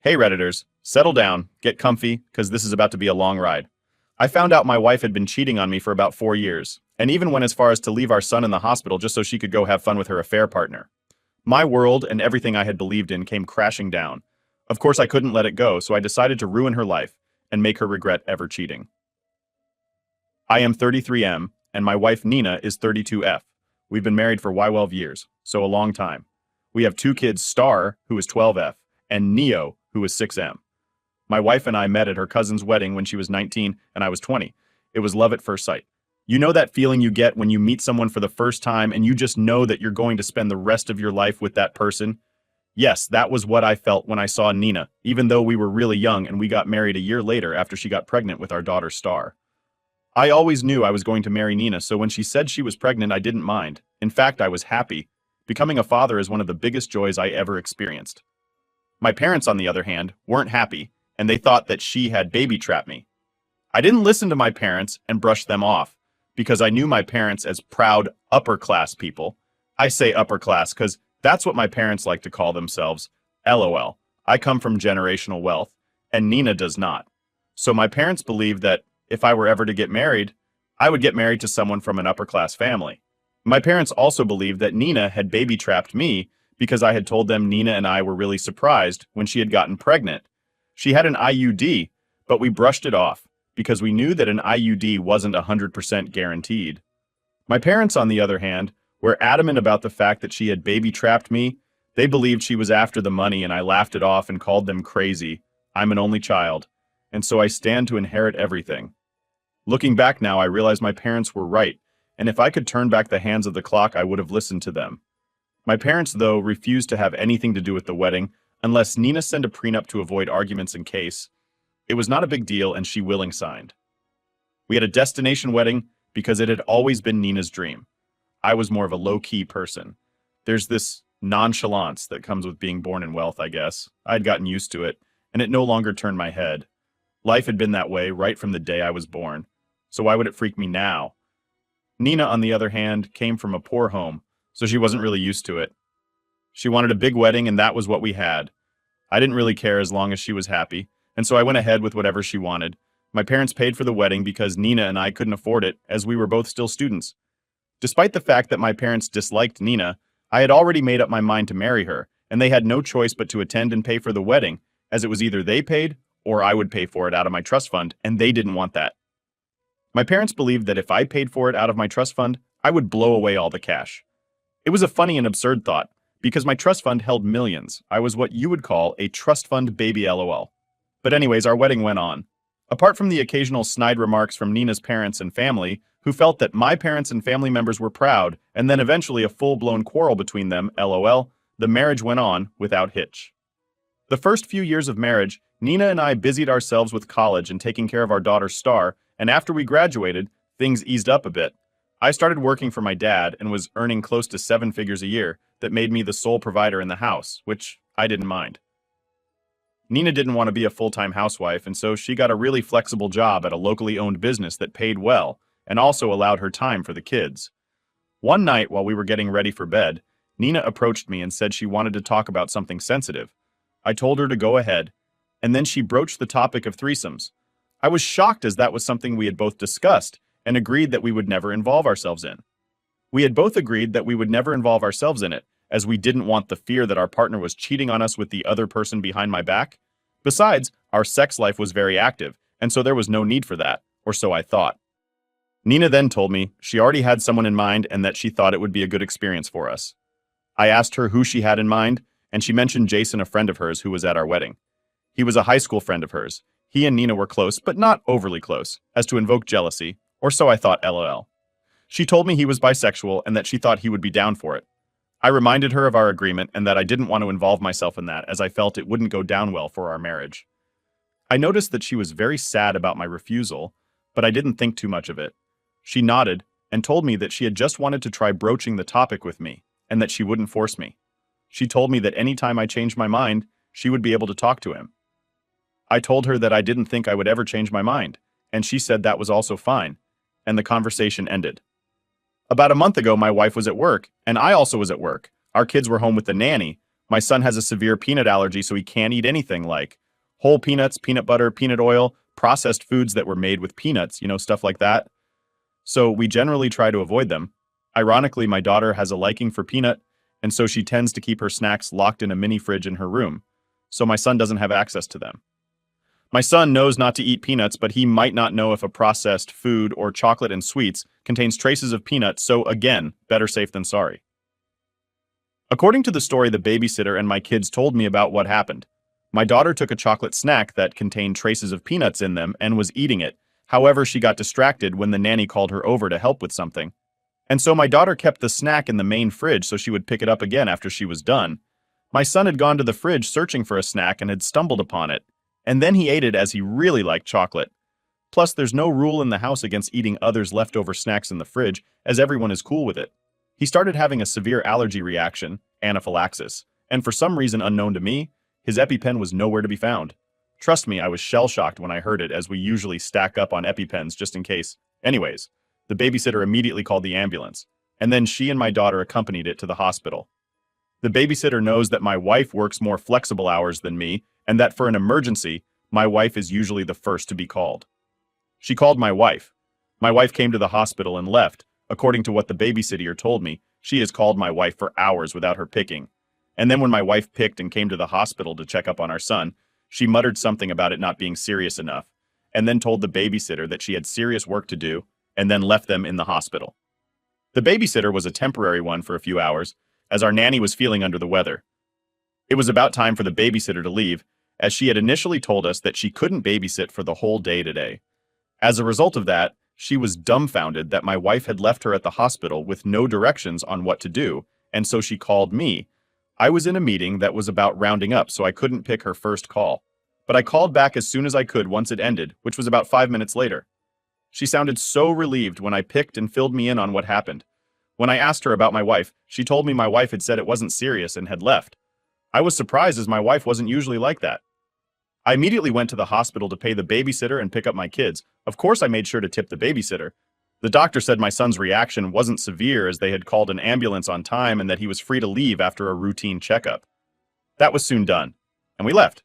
Hey Redditors, settle down, get comfy, because this is about to be a long ride. I found out my wife had been cheating on me for about 4 years, and even went as far as to leave our son in the hospital just so she could go have fun with her affair partner. My world and everything I had believed in came crashing down. Of course, I couldn't let it go, so I decided to ruin her life and make her regret ever cheating. I am 33M, and my wife Nina is 32F. We've been married for 12 years, so a long time. We have two kids, Star, who is 12F, and Neo, who is 6M. My wife and I met at her cousin's wedding when she was 19 and I was 20. It was love at first sight. You know that feeling you get when you meet someone for the first time and you just know that you're going to spend the rest of your life with that person? Yes, that was what I felt when I saw Nina, even though we were really young and we got married a year later after she got pregnant with our daughter Star. I always knew I was going to marry Nina, so when she said she was pregnant, I didn't mind. In fact, I was happy. Becoming a father is one of the biggest joys I ever experienced. My parents, on the other hand, weren't happy, and they thought that she had baby-trapped me. I didn't listen to my parents and brush them off, because I knew my parents as proud, upper-class people. I say upper-class because that's what my parents like to call themselves. LOL. I come from generational wealth, and Nina does not. So my parents believed that if I were ever to get married, I would get married to someone from an upper-class family. My parents also believed that Nina had baby-trapped me because I had told them Nina and I were really surprised when she had gotten pregnant. She had an IUD, but we brushed it off because we knew that an IUD wasn't 100% guaranteed. My parents, on the other hand, were adamant about the fact that she had baby-trapped me. They believed she was after the money, and I laughed it off and called them crazy. I'm an only child, and so I stand to inherit everything. Looking back now, I realize my parents were right, and if I could turn back the hands of the clock, I would have listened to them. My parents, though, refused to have anything to do with the wedding unless Nina sent a prenup to avoid arguments in case. It was not a big deal, and she willing signed. We had a destination wedding because it had always been Nina's dream. I was more of a low-key person. There's this nonchalance that comes with being born in wealth, I guess. I'd gotten used to it, and it no longer turned my head. Life had been that way right from the day I was born, so why would it freak me now? Nina, on the other hand, came from a poor home, so she wasn't really used to it. She wanted a big wedding, and that was what we had. I didn't really care as long as she was happy, and so I went ahead with whatever she wanted. My parents paid for the wedding because Nina and I couldn't afford it, as we were both still students. Despite the fact that my parents disliked Nina, I had already made up my mind to marry her, and they had no choice but to attend and pay for the wedding, as it was either they paid or I would pay for it out of my trust fund, and they didn't want that. My parents believed that if I paid for it out of my trust fund, I would blow away all the cash. It was a funny and absurd thought, because my trust fund held millions. I was what you would call a trust fund baby LOL. But anyways, our wedding went on. Apart from the occasional snide remarks from Nina's parents and family, who felt that my parents and family members were proud, and then eventually a full-blown quarrel between them, LOL, the marriage went on without hitch. The first few years of marriage, Nina and I busied ourselves with college and taking care of our daughter Star, and after we graduated, things eased up a bit. I started working for my dad and was earning close to 7 figures a year that made me the sole provider in the house, which I didn't mind. Nina didn't want to be a full-time housewife, and so she got a really flexible job at a locally owned business that paid well and also allowed her time for the kids. One night while we were getting ready for bed, Nina approached me and said she wanted to talk about something sensitive. I told her to go ahead, and then she broached the topic of threesomes. I was shocked as that was something we had both discussed and agreed that we would never involve ourselves in. We had both agreed that we would never involve ourselves in it, as we didn't want the fear that our partner was cheating on us with the other person behind my back. Besides, our sex life was very active, and so there was no need for that, or so I thought. Nina then told me she already had someone in mind and that she thought it would be a good experience for us. I asked her who she had in mind, and she mentioned Jason, a friend of hers who was at our wedding. He was a high school friend of hers. He and Nina were close, but not overly close, as to invoke jealousy, or so I thought, LOL. She told me he was bisexual and that she thought he would be down for it. I reminded her of our agreement and that I didn't want to involve myself in that as I felt it wouldn't go down well for our marriage. I noticed that she was very sad about my refusal, but I didn't think too much of it. She nodded and told me that she had just wanted to try broaching the topic with me and that she wouldn't force me. She told me that any time I changed my mind, she would be able to talk to him. I told her that I didn't think I would ever change my mind, and she said that was also fine, and the conversation ended. About a month ago, my wife was at work, and I also was at work. Our kids were home with the nanny, My son has a severe peanut allergy, so he can't eat anything like whole peanuts, peanut butter, peanut oil, processed foods that were made with peanuts, stuff like that. So we generally try to avoid them. Ironically, my daughter has a liking for peanut, and so she tends to keep her snacks locked in a mini fridge in her room, so my son doesn't have access to them. My son knows not to eat peanuts, but he might not know if a processed food or chocolate and sweets contains traces of peanuts, so again, better safe than sorry. According to the story the babysitter and my kids told me about what happened, my daughter took a chocolate snack that contained traces of peanuts in them and was eating it. However, she got distracted when the nanny called her over to help with something. And so my daughter kept the snack in the main fridge so she would pick it up again after she was done. My son had gone to the fridge searching for a snack and had stumbled upon it, and then he ate it as he really liked chocolate. Plus, there's no rule in the house against eating others' leftover snacks in the fridge, as everyone is cool with it. He started having a severe allergy reaction, anaphylaxis, and for some reason unknown to me, his EpiPen was nowhere to be found. Trust me, I was shell-shocked when I heard it, as we usually stack up on EpiPens just in case. Anyways, the babysitter immediately called the ambulance, and then she and my daughter accompanied it to the hospital. The babysitter knows that my wife works more flexible hours than me, and that for an emergency, my wife is usually the first to be called. She called my wife. My wife came to the hospital and left. According to what the babysitter told me, she has called my wife for hours without her picking. And then when my wife picked and came to the hospital to check up on our son, she muttered something about it not being serious enough, and then told the babysitter that she had serious work to do, and then left them in the hospital. The babysitter was a temporary one for a few hours, as our nanny was feeling under the weather. It was about time for the babysitter to leave, as she had initially told us that she couldn't babysit for the whole day today. As a result of that, she was dumbfounded that my wife had left her at the hospital with no directions on what to do, and so she called me. I was in a meeting that was about rounding up, so I couldn't pick her first call. But I called back as soon as I could once it ended, which was about 5 minutes later. She sounded so relieved when I picked and filled me in on what happened. When I asked her about my wife, she told me my wife had said it wasn't serious and had left. I was surprised, as my wife wasn't usually like that. I immediately went to the hospital to pay the babysitter and pick up my kids. Of course, I made sure to tip the babysitter. The doctor said my son's reaction wasn't severe, as they had called an ambulance on time and that he was free to leave after a routine checkup. That was soon done, and we left.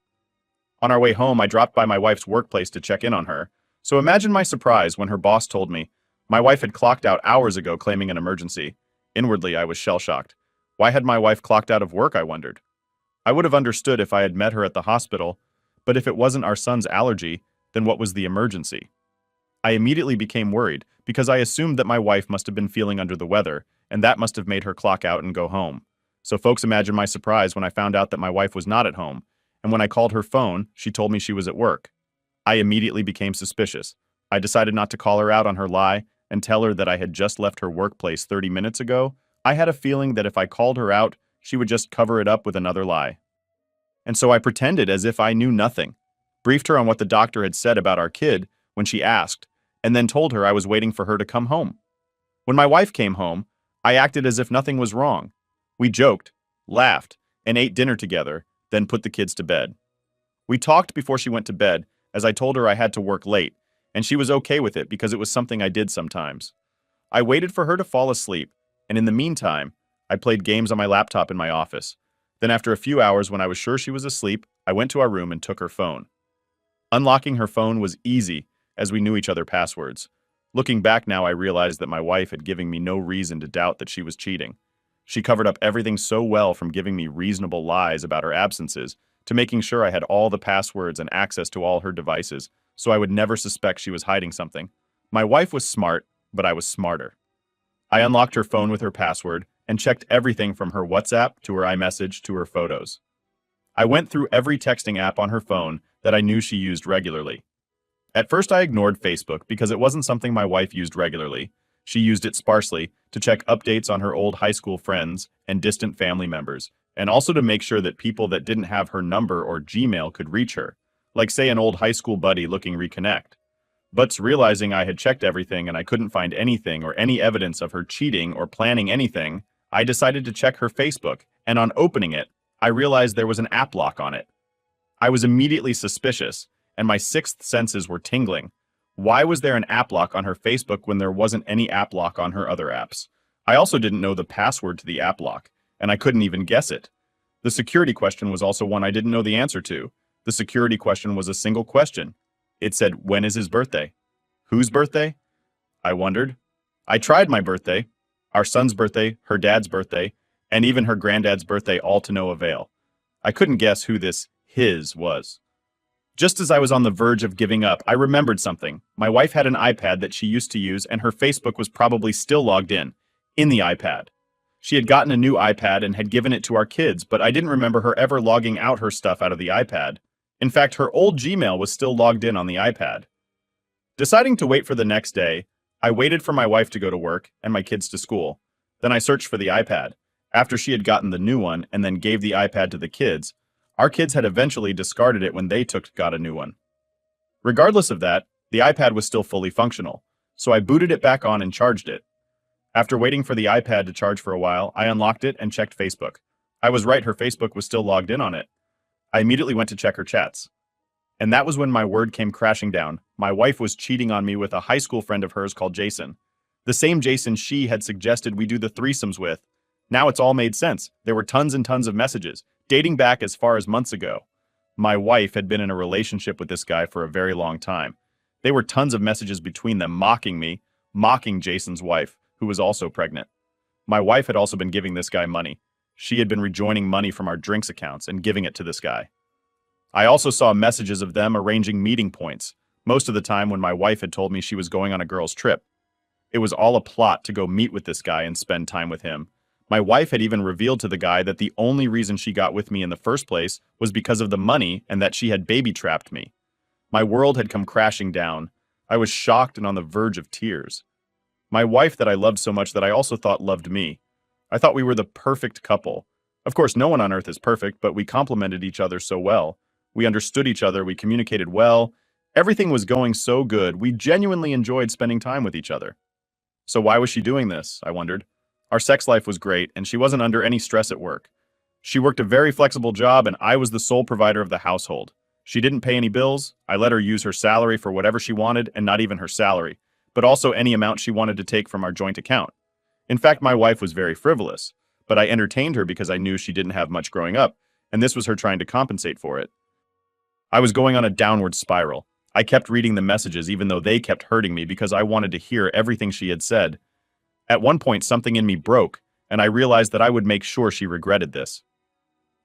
On our way home, I dropped by my wife's workplace to check in on her. So imagine my surprise when her boss told me my wife had clocked out hours ago claiming an emergency. Inwardly, I was shell-shocked. Why had my wife clocked out of work, I wondered. I would have understood if I had met her at the hospital, but if it wasn't our son's allergy, then what was the emergency? I immediately became worried because I assumed that my wife must have been feeling under the weather, and that must have made her clock out and go home. So folks, imagine my surprise when I found out that my wife was not at home, and when I called her phone, she told me she was at work. I immediately became suspicious. I decided not to call her out on her lie and tell her that I had just left her workplace 30 minutes ago. I had a feeling that if I called her out, she would just cover it up with another lie. And so I pretended as if I knew nothing, briefed her on what the doctor had said about our kid when she asked, and then told her I was waiting for her to come home. When my wife came home, I acted as if nothing was wrong. We joked, laughed, and ate dinner together, then put the kids to bed. We talked before she went to bed, as I told her I had to work late, and she was okay with it because it was something I did sometimes. I waited for her to fall asleep, and in the meantime, I played games on my laptop in my office. Then after a few hours, when I was sure she was asleep, I went to our room and took her phone. Unlocking her phone was easy, as we knew each other's passwords. Looking back now, I realized that my wife had given me no reason to doubt that she was cheating. She covered up everything so well, from giving me reasonable lies about her absences to making sure I had all the passwords and access to all her devices, so I would never suspect she was hiding something. My wife was smart, but I was smarter. I unlocked her phone with her password and checked everything from her WhatsApp to her iMessage to her photos. I went through every texting app on her phone that I knew she used regularly. At first, I ignored Facebook because it wasn't something my wife used regularly. She used it sparsely to check updates on her old high school friends and distant family members, and also to make sure that people that didn't have her number or Gmail could reach her, like say an old high school buddy looking reconnect. But realizing I had checked everything and I couldn't find anything or any evidence of her cheating or planning anything, I decided to check her Facebook, and on opening it, I realized there was an app lock on it. I was immediately suspicious, and my sixth senses were tingling. Why was there an app lock on her Facebook when there wasn't any app lock on her other apps? I also didn't know the password to the app lock, and I couldn't even guess it. The security question was also one I didn't know the answer to. The security question was a single question. It said, when is his birthday? Whose birthday? I wondered. I tried my birthday, our son's birthday, her dad's birthday, and even her granddad's birthday, all to no avail. I couldn't guess who this his was. Just as I was on the verge of giving up, I remembered something. My wife had an iPad that she used to use, and her Facebook was probably still logged in the iPad. She had gotten a new iPad and had given it to our kids, but I didn't remember her ever logging out her stuff out of the iPad. In fact, her old Gmail was still logged in on the iPad. Deciding to wait for the next day, I waited for my wife to go to work and my kids to school. Then I searched for the iPad. After she had gotten the new one and then gave the iPad to the kids, our kids had eventually discarded it when they got a new one. Regardless of that, the iPad was still fully functional, so I booted it back on and charged it. After waiting for the iPad to charge for a while, I unlocked it and checked Facebook. I was right, her Facebook was still logged in on it. I immediately went to check her chats. And that was when my word came crashing down. My wife was cheating on me with a high school friend of hers called Jason. The same Jason she had suggested we do the threesomes with. Now it's all made sense. There were tons and tons of messages, dating back as far as months ago. My wife had been in a relationship with this guy for a very long time. There were tons of messages between them mocking me, mocking Jason's wife, who was also pregnant. My wife had also been giving this guy money. She had been rejoining money from our drinks accounts and giving it to this guy. I also saw messages of them arranging meeting points, most of the time when my wife had told me she was going on a girl's trip. It was all a plot to go meet with this guy and spend time with him. My wife had even revealed to the guy that the only reason she got with me in the first place was because of the money and that she had baby-trapped me. My world had come crashing down. I was shocked and on the verge of tears. My wife that I loved so much that I also thought loved me. I thought we were the perfect couple. Of course, no one on earth is perfect, but we complemented each other so well. We understood each other, we communicated well. Everything was going so good, we genuinely enjoyed spending time with each other. So why was she doing this, I wondered. Our sex life was great, and she wasn't under any stress at work. She worked a very flexible job, and I was the sole provider of the household. She didn't pay any bills. I let her use her salary for whatever she wanted, and not even her salary, but also any amount she wanted to take from our joint account. In fact, my wife was very frivolous, but I entertained her because I knew she didn't have much growing up, and this was her trying to compensate for it. I was going on a downward spiral. I kept reading the messages even though they kept hurting me because I wanted to hear everything she had said. At one point, something in me broke, and I realized that I would make sure she regretted this.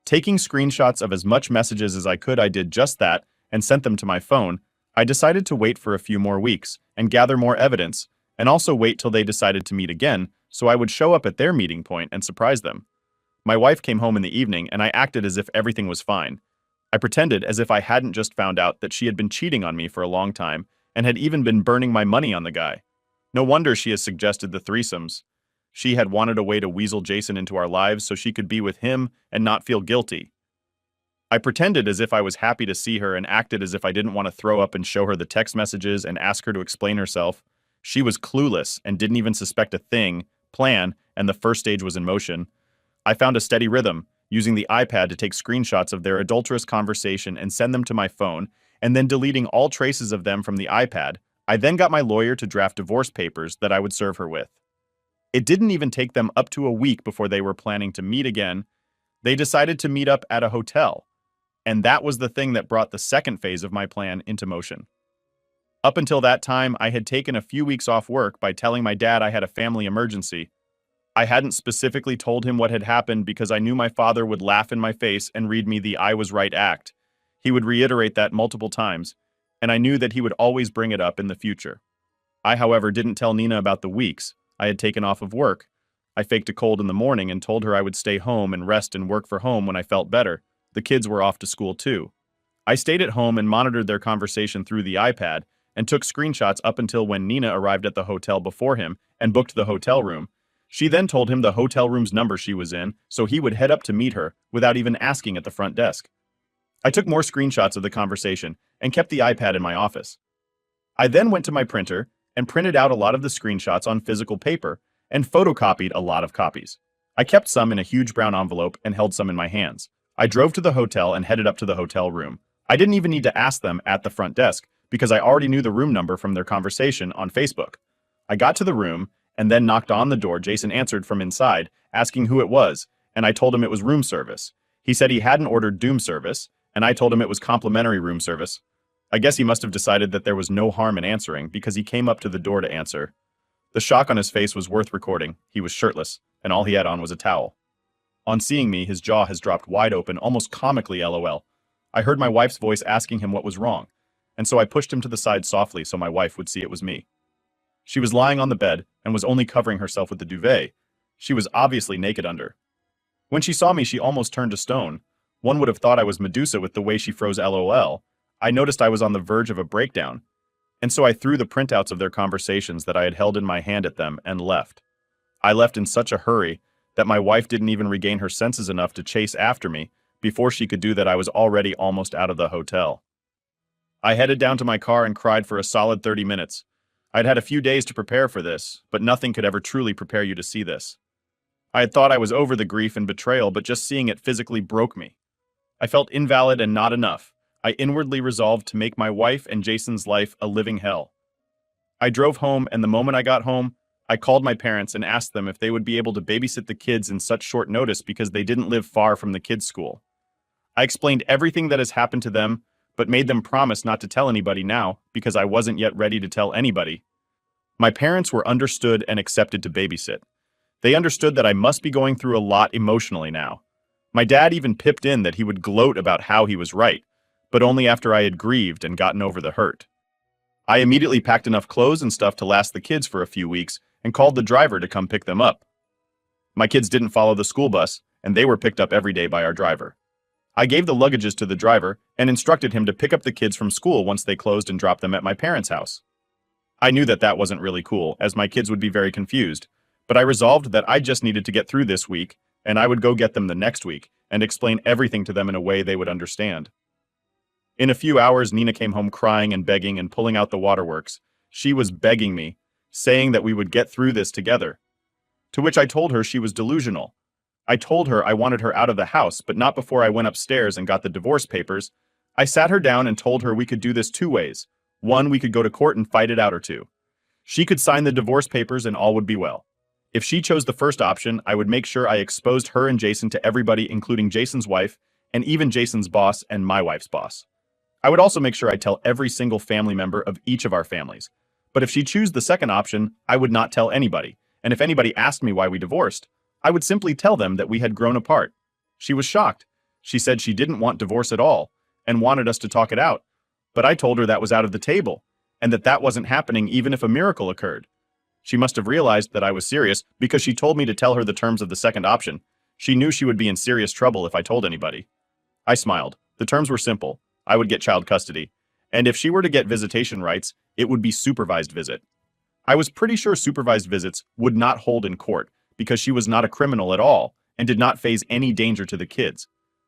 Taking screenshots of as much messages as I could, I did just that and sent them to my phone. I decided to wait for a few more weeks and gather more evidence, and also wait till they decided to meet again so I would show up at their meeting point and surprise them. My wife came home in the evening, and I acted as if everything was fine. I pretended as if I hadn't just found out that she had been cheating on me for a long time and had even been burning my money on the guy. No wonder she has suggested the threesomes. She had wanted a way to weasel Jason into our lives so she could be with him and not feel guilty. I pretended as if I was happy to see her and acted as if I didn't want to throw up and show her the text messages and ask her to explain herself. She was clueless and didn't even suspect a plan, and the first stage was in motion. I found a steady rhythm, using the iPad to take screenshots of their adulterous conversation and send them to my phone, and then deleting all traces of them from the iPad. I then got my lawyer to draft divorce papers that I would serve her with. It didn't even take them up to a week before they were planning to meet again. They decided to meet up at a hotel, and that was the thing that brought the second phase of my plan into motion. Up until that time, I had taken a few weeks off work by telling my dad I had a family emergency. I hadn't specifically told him what had happened because I knew my father would laugh in my face and read me the I was right act. He would reiterate that multiple times, and I knew that he would always bring it up in the future. I, however, didn't tell Nina about the weeks I had taken off of work. I faked a cold in the morning and told her I would stay home and rest and work for home when I felt better. The kids were off to school too. I stayed at home and monitored their conversation through the iPad and took screenshots up until when Nina arrived at the hotel before him and booked the hotel room. She then told him the hotel room's number she was in, so he would head up to meet her without even asking at the front desk. I took more screenshots of the conversation and kept the iPad in my office. I then went to my printer and printed out a lot of the screenshots on physical paper and photocopied a lot of copies. I kept some in a huge brown envelope and held some in my hands. I drove to the hotel and headed up to the hotel room. I didn't even need to ask them at the front desk because I already knew the room number from their conversation on Facebook. I got to the room and then knocked on the door. Jason answered from inside, asking who it was, and I told him it was room service. He said he hadn't ordered Doom service, and I told him it was complimentary room service. I guess he must have decided that there was no harm in answering because he came up to the door to answer. The shock on his face was worth recording. He was shirtless, and all he had on was a towel. On seeing me, his jaw has dropped wide open, almost comically LOL. I heard my wife's voice asking him what was wrong, and so I pushed him to the side softly so my wife would see it was me. She was lying on the bed and was only covering herself with the duvet. She was obviously naked under. When she saw me, she almost turned to stone. One would have thought I was Medusa with the way she froze LOL. I noticed I was on the verge of a breakdown, and so I threw the printouts of their conversations that I had held in my hand at them and left. I left in such a hurry that my wife didn't even regain her senses enough to chase after me. Before she could do that, I was already almost out of the hotel. I headed down to my car and cried for a solid 30 minutes. I'd had a few days to prepare for this, but nothing could ever truly prepare you to see this. I had thought I was over the grief and betrayal, but just seeing it physically broke me. I felt invalid and not enough. I inwardly resolved to make my wife and Jason's life a living hell. I drove home, and the moment I got home, I called my parents and asked them if they would be able to babysit the kids in such short notice because they didn't live far from the kids' school. I explained everything that has happened to them, but made them promise not to tell anybody now because I wasn't yet ready to tell anybody. My parents were understood and accepted to babysit. They understood that I must be going through a lot emotionally now. My dad even pipped in that he would gloat about how he was right, but only after I had grieved and gotten over the hurt. I immediately packed enough clothes and stuff to last the kids for a few weeks and called the driver to come pick them up. My kids didn't follow the school bus, and they were picked up every day by our driver. I gave the luggages to the driver and instructed him to pick up the kids from school once they closed and drop them at my parents' house. I knew that that wasn't really cool, as my kids would be very confused, but I resolved that I just needed to get through this week, and I would go get them the next week and explain everything to them in a way they would understand. In a few hours, Nina came home crying and begging and pulling out the waterworks. She was begging me, saying that we would get through this together. To which I told her she was delusional. I told her I wanted her out of the house, but not before I went upstairs and got the divorce papers. I sat her down and told her we could do this two ways. One, we could go to court and fight it out, or two, she could sign the divorce papers and all would be well. If she chose the first option, I would make sure I exposed her and Jason to everybody, including Jason's wife, and even Jason's boss and my wife's boss. I would also make sure I tell every single family member of each of our families. But if she chose the second option, I would not tell anybody, and if anybody asked me why we divorced, I would simply tell them that we had grown apart. She was shocked. She said she didn't want divorce at all, and wanted us to talk it out. But I told her that was out of the table, and that that wasn't happening even if a miracle occurred. She must have realized that I was serious because she told me to tell her the terms of the second option. She knew she would be in serious trouble if I told anybody. I smiled. The terms were simple. I would get child custody, and if she were to get visitation rights, it would be supervised visit. I was pretty sure supervised visits would not hold in court because she was not a criminal at all and did not face any danger to the kids.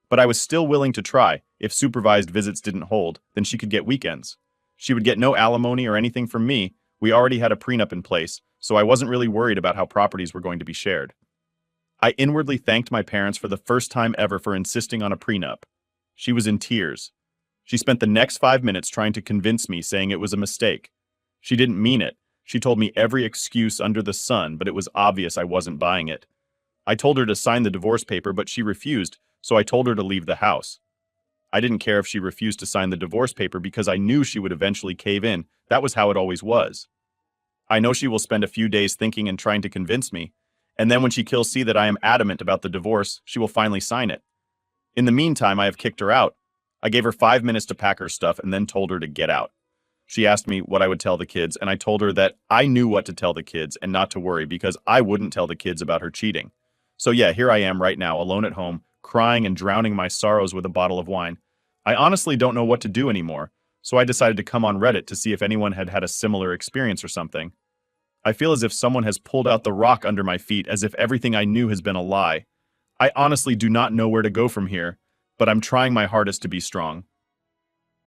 But I was still willing to try. If supervised visits didn't hold, then she could get weekends. She would get no alimony or anything from me. We already had a prenup in place, so I wasn't really worried about how properties were going to be shared. I inwardly thanked my parents for the first time ever for insisting on a prenup. She was in tears. She spent the next 5 minutes trying to convince me, saying it was a mistake. She didn't mean it. She told me every excuse under the sun, but it was obvious I wasn't buying it. I told her to sign the divorce paper, but she refused, so I told her to leave the house. I didn't care if she refused to sign the divorce paper because I knew she would eventually cave in. That was how it always was. I know she will spend a few days thinking and trying to convince me, and then when she kills see that I am adamant about the divorce, she will finally sign it. In the meantime, I have kicked her out. I gave her 5 minutes to pack her stuff and then told her to get out. She asked me what I would tell the kids, and I told her that I knew what to tell the kids and not to worry because I wouldn't tell the kids about her cheating. So yeah, here I am right now, alone at home, crying and drowning my sorrows with a bottle of wine. I honestly don't know what to do anymore, so I decided to come on Reddit to see if anyone had had a similar experience or something. I feel as if someone has pulled out the rock under my feet, as if everything I knew has been a lie. I honestly do not know where to go from here, but I'm trying my hardest to be strong.